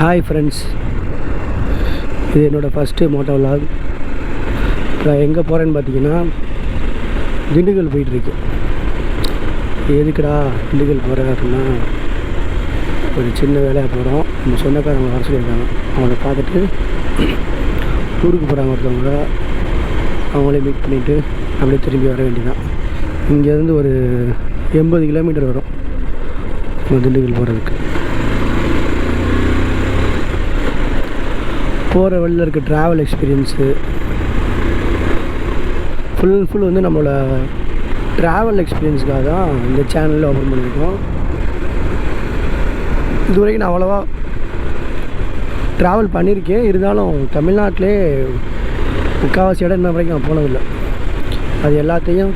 Hi friends, இது என்னோடய first Moto vlog. நான் எங்கே போகிறேன்னு பார்த்தீங்கன்னா திண்டுக்கல் போயிட்டுருக்கு. எதுக்குடா திண்டுக்கல் போகிறேன் அப்படின்னா, ஒரு சின்ன வேலையாக போகிறோம். நம்ம சொந்தக்காரங்க வர சொல்லியிருக்காங்க. அவங்கள பார்த்துட்டு ஊருக்கு போகிறாங்க ஒருத்தவங்க. அவங்களே மீட் பண்ணிவிட்டு அப்படியே திரும்பி வர வேண்டியதான். இங்கேருந்து ஒரு 80 கிலோமீட்டர் வரும் நம்ம திண்டுக்கல் போகிறதுக்கு. போகிற வழியில் இருக்க travel experience full and full வந்து நம்மளோட ட்ராவல் எக்ஸ்பீரியன்ஸுக்காக தான் இந்த சேனலில் ஓப்பன் பண்ணியிருக்கோம். இது வரைக்கும் நான் அவ்வளோவா ட்ராவல் பண்ணியிருக்கேன். இருந்தாலும் தமிழ்நாட்டிலே முக்கால்வாசி இடம் இன்ன வரைக்கும் நான் போனதில்லை. அது எல்லாத்தையும்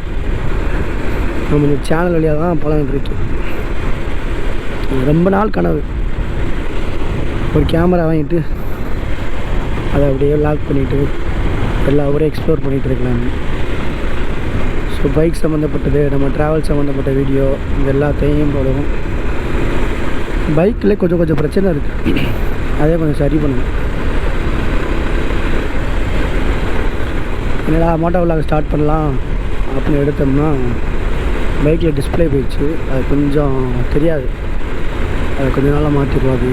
நம்ம இந்த சேனல் வழியாக தான் பழகிட்டுருக்கேன். ரொம்ப நாள் கனவு ஒரு கேமரா வாங்கிட்டு அதை அப்படியே லாக் பண்ணிவிட்டு எல்லா ஊரையும் எக்ஸ்ப்ளோர் பண்ணிகிட்டு இருக்கலாம். ஸோ பைக் சம்மந்தப்பட்டது, நம்ம ட்ராவல் சம்மந்தப்பட்ட வீடியோ இது எல்லாத்தையும் போடுவோம். பைக்கில் கொஞ்சம் பிரச்சனை இருக்குது, அதே கொஞ்சம் சரி பண்ணணும். என்னடா மோட்டோ விலாக் ஸ்டார்ட் பண்ணலாம் அப்படின்னு எடுத்தோம்னா பைக்கில் டிஸ்பிளே போயிடுச்சு. அது கொஞ்சம் தெரியாது, அது கொஞ்சம் நாளாக மாற்றிடுவோம். அது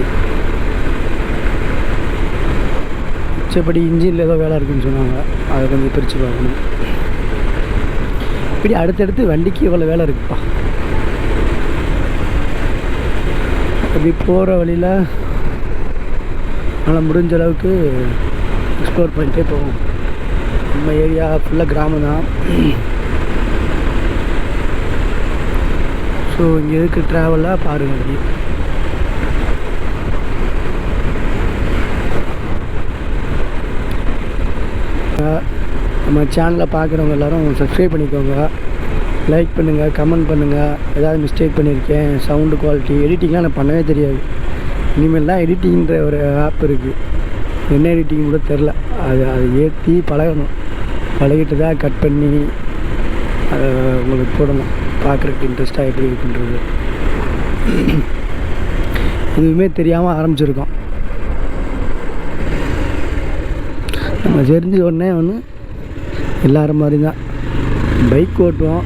மிச்சப்படி இன்ஜினில் ஏதோ வேலை இருக்குதுன்னு சொன்னாங்க, அதை கொஞ்சம் பிரித்து பார்க்கணும். இப்படி அடுத்தடுத்து வண்டிக்கு இவ்வளோ வேலை இருக்குப்பா. அப்படி போகிற வழியில் நல்லா முடிஞ்ச அளவுக்கு எக்ஸ்ப்ளோர் பண்ணிகிட்டே போவோம். நம்ம ஏரியா ஃபுல்லாக கிராமம் தான். ஸோ இங்கே இருக்க ட்ராவலாக பாருங்கள். அப்படி நம்ம சேனலை பார்க்குறவங்க எல்லோரும் சப்ஸ்கிரைப் பண்ணிக்கோங்க, லைக் பண்ணுங்கள், கமெண்ட் பண்ணுங்கள். ஏதாவது மிஸ்டேக் பண்ணியிருக்கேன், சவுண்டு குவாலிட்டி, எடிட்டிங்லாம் எனக்கு பண்ணவே தெரியாது. இனிமேல் தான் எடிட்டிங்கிற ஒரு ஆப் இருக்குது. என்ன எடிட்டிங் கூட தெரில. அதை ஏற்றி பழகணும். பழகிட்டு தான் கட் பண்ணி அதை உங்களுக்கு போடணும். பார்க்குறதுக்கு இன்ட்ரெஸ்ட்டாக எப்படி இருக்குன்றது எதுவுமே தெரியாமல் ஆரம்பிச்சிருக்கோம். நம்ம தெரிஞ்ச உடனே எல்லாரும் மாதிரி தான் பைக் ஓட்டுவோம்.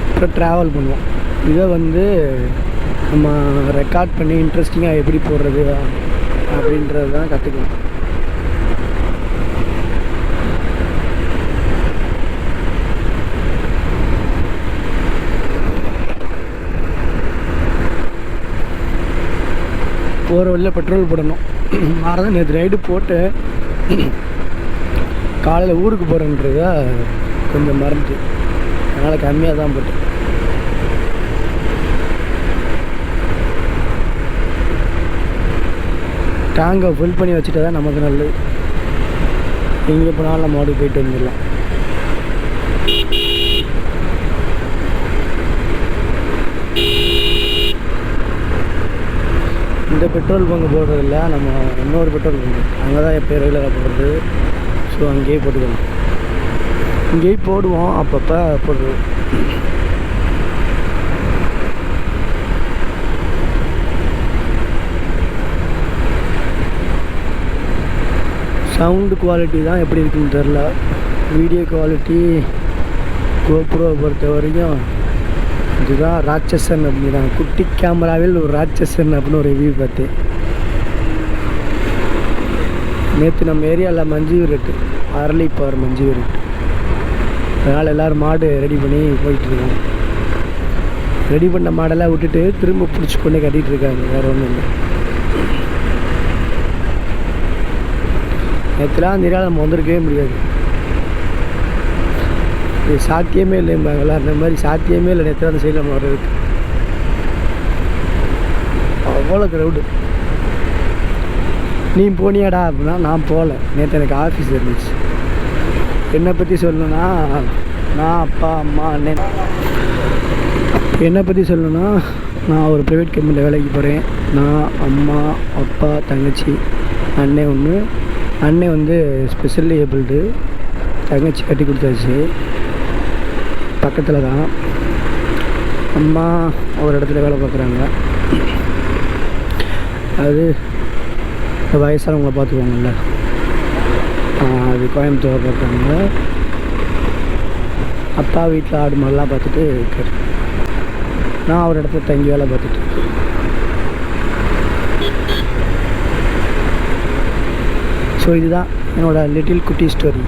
அப்புறம் ட்ராவல் பண்ணுவோம். இதை நம்ம ரெக்கார்ட் பண்ணி இன்ட்ரெஸ்டிங்காக எப்படி போடுறது அப்படின்றது தான் கற்றுக்கலாம். போகிற வழியில் பெட்ரோல் போடணும். மாறதான் நேற்று நைட்டு போட்டு காலையில் ஊருக்கு போகிறேன்றத கொஞ்சம் மறந்துட்டு, அதனால் கம்மியாக தான் போட்டேன். டேங்கை ஃபில் பண்ணி வச்சுட்டா தான் நமக்கு நல்லது. எங்கே போனாலும் நம்ம ஓடி போயிட்டு வந்துடலாம். இந்த பெட்ரோல் பங்கு போடுறதில்ல, நம்ம இன்னொரு பெட்ரோல் பங்கு அங்கே தான் எப்போ ரெகுலராக போடுறது. ஸோ அங்கேயே போட்டுக்கலாம். இங்கேயே போடுவோம், அப்பப்போ போடுவோம். சவுண்டு குவாலிட்டி தான் எப்படி இருக்குன்னு தெரில. வீடியோ குவாலிட்டி கோப்ரோவை பொறுத்த வரைக்கும் இதுதான் ராட்சசன் அப்படிதான். குட்டி கேமராவில் ஒரு ராட்சசன் அப்படின்னு ஒரு ரிவ்யூ பார்த்தேன். நேற்று நம்ம ஏரியாவில் மஞ்சு விரட்டு, அரளி பவர் மஞ்சு விரட்டு. அதனால் எல்லோரும் மாடு ரெடி பண்ணி போயிட்டுருக்காங்க. ரெடி பண்ண மாடெல்லாம் விட்டுட்டு திரும்ப பிடிச்சி கொண்டே கட்டிகிட்டு இருக்காங்க. வேறு ஒன்றும் இல்லை. நேற்றுலாம் அந்த ஏரியாவில் நம்ம வந்திருக்கவே முடியாது. இது சாத்தியமே இல்லைம்பாங்களா, அந்த மாதிரி சாத்தியமே இல்லை. நேற்று அந்த சைடில் நம்ம வர்றதுக்கு அவ்வளோ க்ரௌடு. நீ போனியாடா அப்படின்னா நான் போகல. நேற்று எனக்கு ஆஃபீஸ் இருந்துச்சு. என்னை பற்றி சொல்லணுன்னா, நான் அப்பா அம்மா அண்ணன். என்னை பற்றி சொல்லணுன்னா, நான் ஒரு ப்ரைவேட் கம்பெனியில் வேலைக்கு போகிறேன். நான் அம்மா அப்பா தங்கச்சி அண்ணன் ஒன்று. அண்ணன் ஸ்பெஷல்லி ஏபிள்டு. தங்கச்சி கட்டி கொடுத்தாச்சு. பக்கத்தில் தான். அம்மா ஒரு இடத்துல வேலை பார்க்குறாங்க. அது வயசானவங்கள பார்த்துக்குவாங்கள்ல, அது கோயம்புத்தூர் பார்க்குறாங்க. அப்பா வீட்டில் ஆடு மாடெலாம் பார்த்துட்டு இருக்கார். நான் ஒரு இடத்துல தங்கி வேலை பார்த்துட்டு இருக்கேன். ஸோ இதுதான் என்னோடய லிட்டில் குட்டி ஸ்டோரி.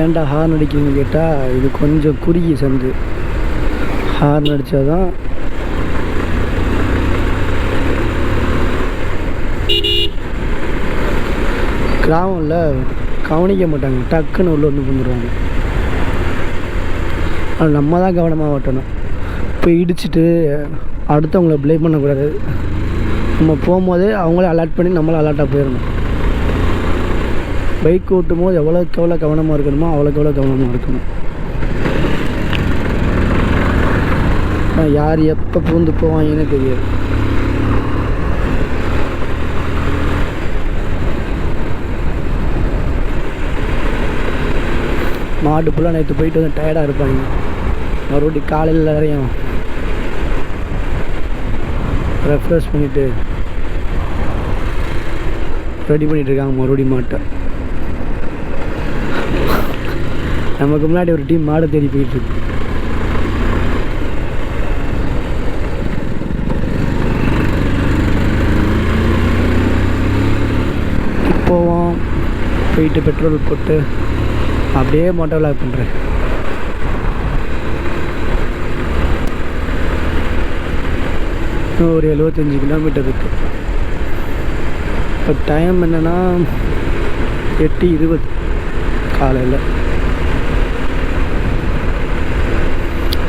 ஏன்டா ஹார்ன் அடிக்கிறீங்கன்னு கேட்டால், இது கொஞ்சம் குறுகிய சந்து. ஹார்ன் அடித்தா தான் கிராமத்தில் கவனிக்க மாட்டாங்க, டக்குன்னு உள்ள வந்து வந்துடுவாங்க. அது நம்ம தான் கவனமாக ஓட்டணும். இப்போ இடிச்சிட்டு அடுத்தவங்கள ப்ளேம் பண்ணக்கூடாது. நம்ம போகும்போதே அவங்களே அலர்ட் பண்ணி நம்மளும் அலர்ட்டாக போயிடணும். பைக் ஓட்டும் போது எவ்வளோக்கு எவ்வளோ கவனமாக இருக்கணுமோ அவ்வளோக்கு எவ்வளோ கவனமாக இருக்கணும். யார் எப்போ பூந்து போவாங்கன்னு தெரியாது. மாடு ஃபுல்லாக நேற்று போயிட்டு வந்து டயர்டாக இருப்பாங்க. மறுபடியும் காலையில் வரையும் ரெஃப்ரெஷ் பண்ணிவிட்டு ரெடி பண்ணிகிட்ருக்காங்க மறுபடியும் மாட்டை. நமக்கு முன்னாடி ஒரு டீம் மாடை தேடி போயிட்டுருக்கு. இப்போவும் போயிட்டு பெட்ரோல் போட்டு அப்படியே மோட்டோ விளாக் பண்ணுறேன். ஒரு 75 கிலோமீட்டர் இருக்குது. இப்போ டைம் என்னென்னா 8:20 காலையில்.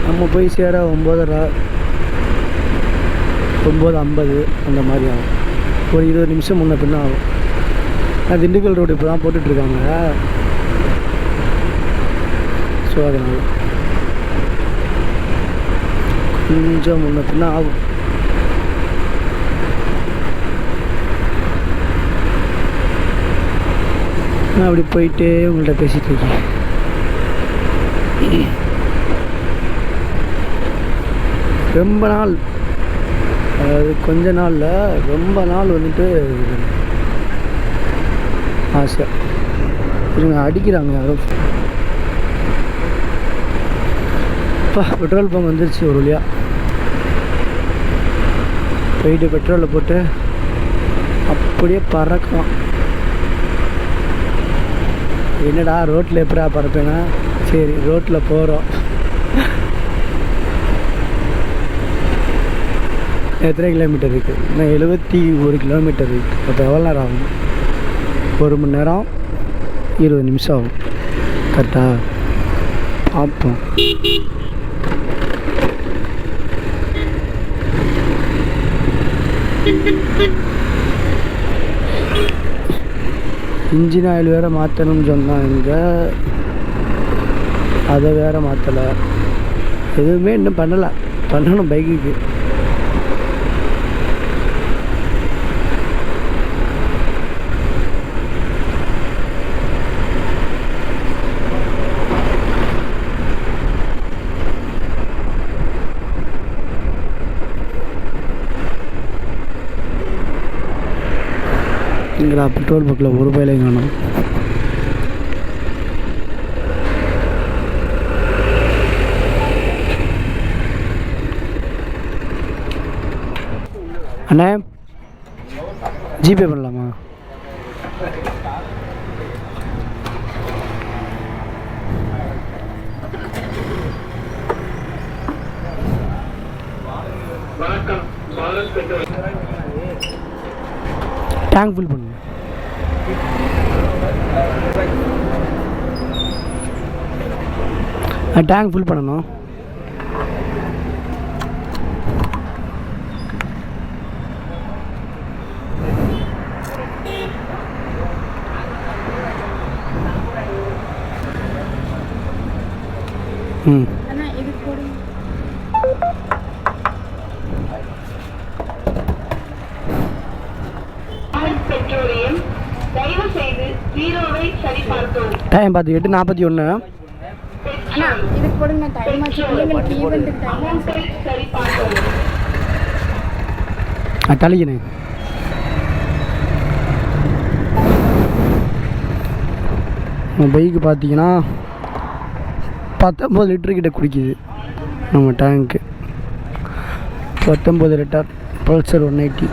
நம்ம போய் சேர 9:30 9:50 அந்த மாதிரி ஆகும். ஒரு 20 நிமிஷம் முன்ன பின்ன ஆகும். திண்டுக்கல் ரோடு இப்போ தான் போட்டுட்ருக்காங்க. ஸோ அதனால் கொஞ்சம் முன்ன பின்ன ஆகும். நான் அப்படி போயிட்டே உங்கள்கிட்ட பேசிகிட்டு இருக்கேன். ரொம்ப நாள், அதாவது கொஞ்ச நாளில் ரொம்ப நாள் வந்துட்டு ஆசை. இவங்க அடிக்கிறாங்க யாரோ. இப்போ பெட்ரோல் பங்க் வந்துருச்சு ஒரு வழியாக. போயிட்டு பெட்ரோலில் போட்டு அப்படியே பறக்கலாம். என்னடா ரோட்டில் எப்படா பறப்பேன்னா, சரி ரோட்டில் போகிறோம். எத்தனை கிலோமீட்டர் இருக்குது? இன்னும் 71 கிலோமீட்டர் இருக்குது. அப்போ எவ்வளோ நேரம் ஆகும்? 1 மணி நேரம் 20 நிமிஷம் ஆகும். கரெக்டாக பார்ப்போம். இன்ஜின் ஆயில் வேறு மாற்றணும்னு சொன்னாங்க. அதை வேறு மாற்றலை. எதுவுமே இன்னும் பண்ணலை. பண்ணணும் பைக்குக்கு. இங்கடா பெட்ரோல் பங்கில் ஒரு ரூபாயிலையும் காணும். அண்ணே ஜிபே பண்ணலாமா? டேங்க் ஃபில் பண்ணு. டேங்க் ஃபில் பண்ணணும். டைம் பார்த்து 8:41. அண்ணா இதுக்கு போடுங்க டைம் ஆச்சு பிள்ளைங்களுக்கு ஈவென்ட்டுக்கு டைம் தலைக்கினேன். பைக்கு பார்த்தீங்கன்னா 19 லிட்டரு கிட்ட குடிக்குது நம்ம டேங்க்கு. 19 லிட்டர் பல்சர் 180,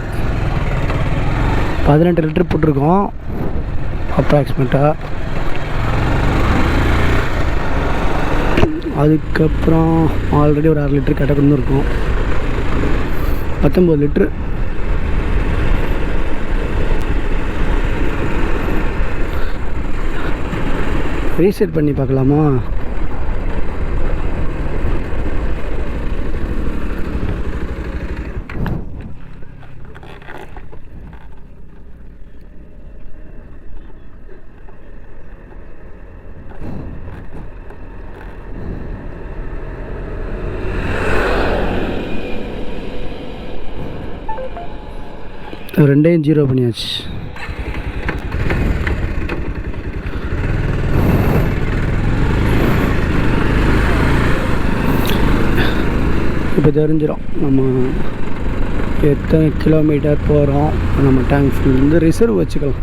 18 லிட்டர் போட்டிருக்கோம் அப்ராக்சிமேட்டாக. அதுக்கப்புறம் ஆல்ரெடி ஒரு 6 லிட்டர் கட்ட கொண்டு இருக்கும். 19 லிட்ரு. ரீசெட் பண்ணி பார்க்கலாமா? ரெண்டையும் 0 பண்ணியாச்சு. இப்போ தெரிஞ்சிடும் நம்ம எத்தனை கிலோமீட்டர் போகிறோம். நம்ம டேங்க் ஃபுல் வந்து ரிசர்வ் வச்சுக்கலாம்.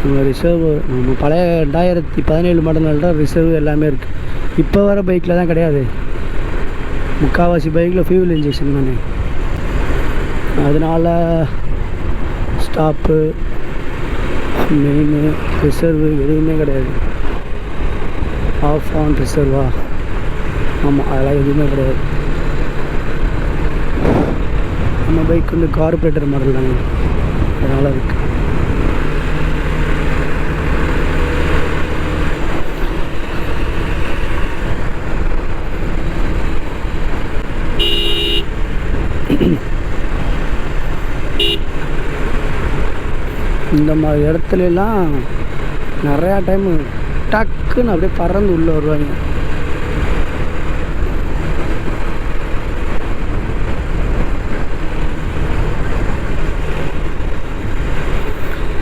நம்ம ரிசர்வ் நம்ம பழைய 2017 மாடல்னால ரிசர்வ் எல்லாமே இருக்குது. இப்போ வர பைக்கில் தான் கிடையாது. முக்கால்வாசி பைக்கில் ஃபியூல் இன்ஜெக்ஷன் தானே. அதனால் ஸ்டாப்பு மெயின் ரிசர்வு எதுவுமே கிடையாது. ஆஃப் ஆன் ரிசர்வா? ஆமாம், அதெல்லாம் எதுவுமே கிடையாது. நம்ம பைக் வந்து கார்பரேட்டர் மாடல் தாங்க, அதனால் இருக்குது. இந்த மாதிரி இடத்துலலாம் நிறையா டைமு டக்குன்னு அப்படியே பறந்து உள்ளே வருவாங்க.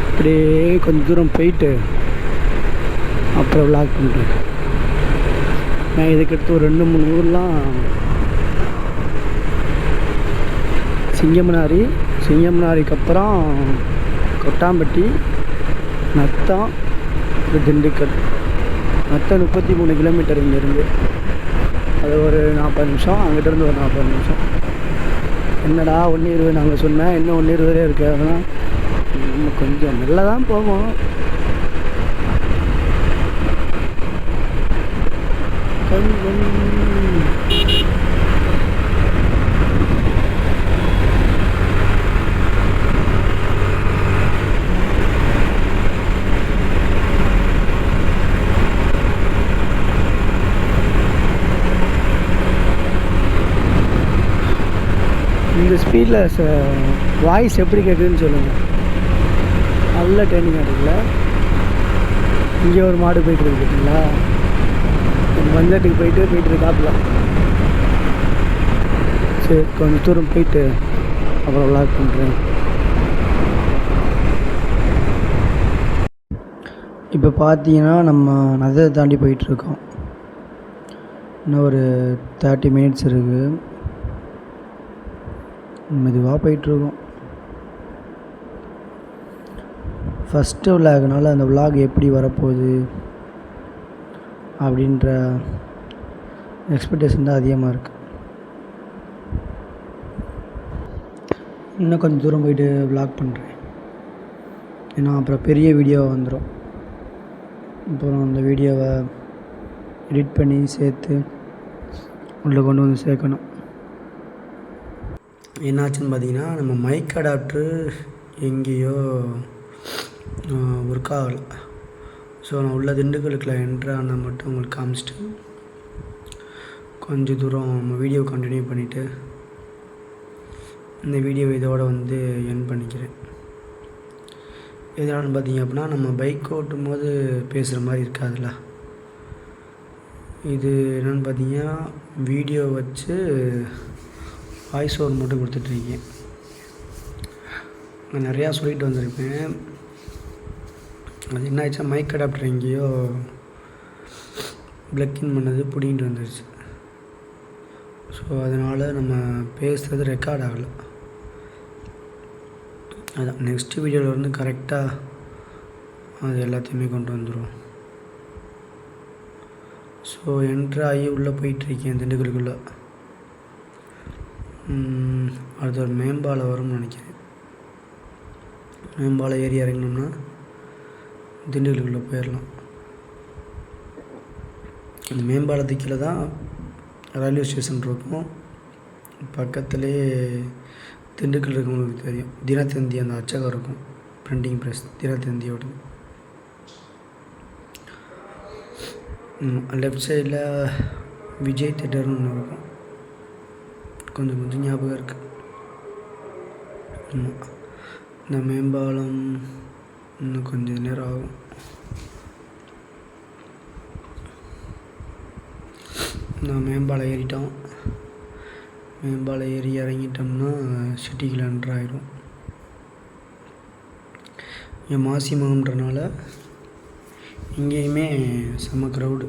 அப்படியே கொஞ்சம் தூரம் போயிட்டு அப்புறம் விளாக் பண்ணுறேன். நான் இதுக்கடுத்து ஒரு 2-3 ஊர்லாம் சிங்கமனாரிக்கு அப்புறம் கொட்டாம்பட்டி, நத்தம், திண்டுக்கல். நத்தம் 33 கிலோமீட்டர் இங்கேருந்து. அது ஒரு 40 நிமிஷம், அங்கிட்டிருந்து ஒரு 40 நிமிஷம். என்னடா 1:20 நாங்கள் சொன்னேன், இன்னும் 1:20 இருக்கு. அதெல்லாம் நம்ம கொஞ்சம் நல்லா தான் போவோம். கொஞ்சம் இந்த ஸ்பீடில் வாய்ஸ் எப்படி கேட்குதுன்னு சொல்லுங்கள். நல்ல ட்ரைனிங் இருக்குல்ல. இங்கே ஒரு மாடு போய்ட்டு இருக்கு பார்த்தீங்களா, மஞ்சட்டுக்கு போயிட்டு இருக்காப்புல. சரி, கொஞ்சம் தூரம் போயிட்டு அப்புறம் விளாக் பண்ணுறேன். இப்போ பார்த்தீங்கன்னா நம்ம நதை தாண்டி போயிட்டுருக்கோம். இன்னும் ஒரு 30 மினிட்ஸ் இருக்குது. மெதுவாக போயிட்டுருக்கோம். ஃபஸ்ட்டு விளாக்னால அந்த விளாக் எப்படி வரப்போகுது அப்படின்ற எக்ஸ்பெக்டேஷன் தான் அதிகமாக இருக்குது. இன்னும் கொஞ்சம் தூரம் போயிட்டு விளாக் பண்ணுறேன். ஏன்னா அப்புறம் பெரிய வீடியோவாக வந்துடும். அப்புறம் அந்த வீடியோவை எடிட் பண்ணி சேர்த்து உள்ளே கொண்டு வந்து சேர்க்கணும். என்னாச்சுன்னு பார்த்தீங்கன்னா, நம்ம மைக் அடாப்டரு எங்கேயோ ஒர்க் ஆகலை. ஸோ நான் உள்ள திண்டுக்கலுக்குள்ள என்ட்ரான மட்டும் உங்களுக்கு காமிச்சிட்டு கொஞ்சம் தூரம் நம்ம வீடியோ கண்டினியூ பண்ணிவிட்டு இந்த வீடியோ இதோடு வந்து என் பண்ணிக்கிறேன். எதனாலும் பார்த்தீங்க அப்படின்னா, நம்ம பைக் ஓட்டும் போது பேசுகிற மாதிரி இருக்காதுல்ல. இது என்னென்னு பார்த்தீங்கன்னா, வீடியோ வச்சு வாய்ஸ் ஓவர் மட்டும் கொடுத்துட்ருக்கேன். நான் நிறையா சொல்லிட்டு வந்திருப்பேன். அது என்ன ஆயிடுச்சா, மைக் அடாப்டர் எங்கேயோ ப்ளக்கின் பண்ணது பிடிங்கிட்டு வந்துடுச்சு. ஸோ அதனால் நம்ம பேசுகிறது ரெக்கார்ட் ஆகலை. அதான் நெக்ஸ்ட் வீடியோவில் வந்து கரெக்டாக அது எல்லாத்தையுமே கொண்டு வந்துடும். ஸோ என்ட்ரு ஆகி உள்ளே போயிட்டுருக்கேன் திண்டுக்கலுக்குள்ளே. அடுத்த ஒரு மேம்பாலம் வரும்னு நினைக்கிறேன். மேம்பாலம் ஏறி இறங்கினோம்னா திண்டுக்கலுக்குள்ளே போயிடலாம். அந்த மேம்பாலத்துக்கு கீழே தான் ரயில்வே ஸ்டேஷன் இருக்கும். பக்கத்துலேயே திண்டுக்கல் இருக்கவங்களுக்கு தெரியும், தினத்தந்தி அந்த அச்சகம் இருக்கும், பிரிண்டிங் ப்ரெஸ் தினத்தந்தியோடது. லெஃப்ட் சைடில் விஜய் தேட்டர்னு ஒன்று இருக்கும், கொஞ்சம் ஞாபகம் இருக்குது. இந்த மேம்பாலம் இன்னும் கொஞ்சம் நேரம் ஆகும். நான் மேம்பாலம் ஏறிட்டோம். மேம்பாலம் ஏறி இறங்கிட்டோம்னா சிட்டிக்குள்ள என்ட்ரு ஆயிடும். இங்கே மாசி மகம்ன்றனால இங்கேயுமே செம்ம க்ரௌடு.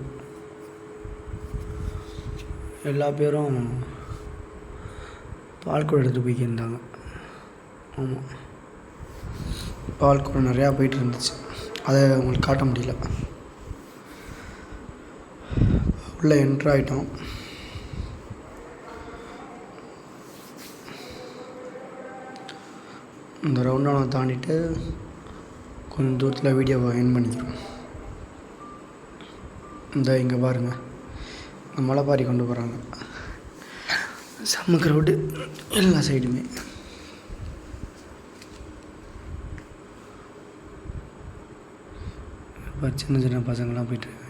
எல்லா பேரும் பால்குடம் எடுத்துகிட்டு போய்க்கிருந்தாங்க. ஆமாம், பால்குடம் நிறையா போயிட்டு இருந்துச்சு. அதை உங்களுக்கு காட்ட முடியல. உள்ளே என்ட்ரு ஆகிட்டோம். இந்த ரவுண்டான தாண்டிட்டு கொஞ்சம் தூரத்தில் வீடியோவை எண்ட் பண்ணிக்கிறோம். இந்த இங்கே பாருங்கள், இந்த மலைப்பாரி கொண்டு போகிறாங்க. செம்ம க்ரௌடு எல்லா சைடுமே. இப்போ சின்ன சின்ன பசங்களாம் போயிட்டுருக்காங்க.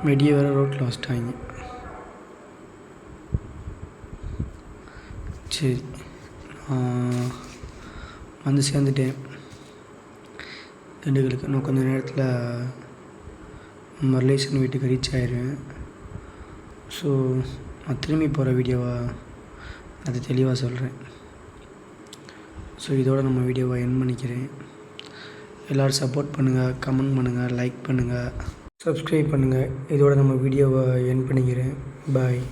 வெடியை வேறு ரோட்டில் வச்சிட்டாங்க. சரி, வந்து சேர்ந்துட்டேன் திண்டுக்கலுக்கு. இன்னும் கொஞ்சம் நேரத்தில் நம்ம ரிலேஷன் வீட்டுக்கு ரீச் ஆயிடுவேன். ஸோ நான் திரும்பி போகிற வீடியோவை அது தெளிவாக சொல்கிறேன். ஸோ இதோட நம்ம வீடியோவை எண்ட் பண்ணிக்கிறேன். எல்லோரும் சப்போர்ட் பண்ணுங்கள், கமெண்ட் பண்ணுங்கள், லைக் பண்ணுங்கள், சப்ஸ்கிரைப் பண்ணுங்கள். இதோட நம்ம வீடியோவை எண்ட் பண்ணிக்கிறேன். பாய்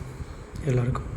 எல்லாருக்கும்.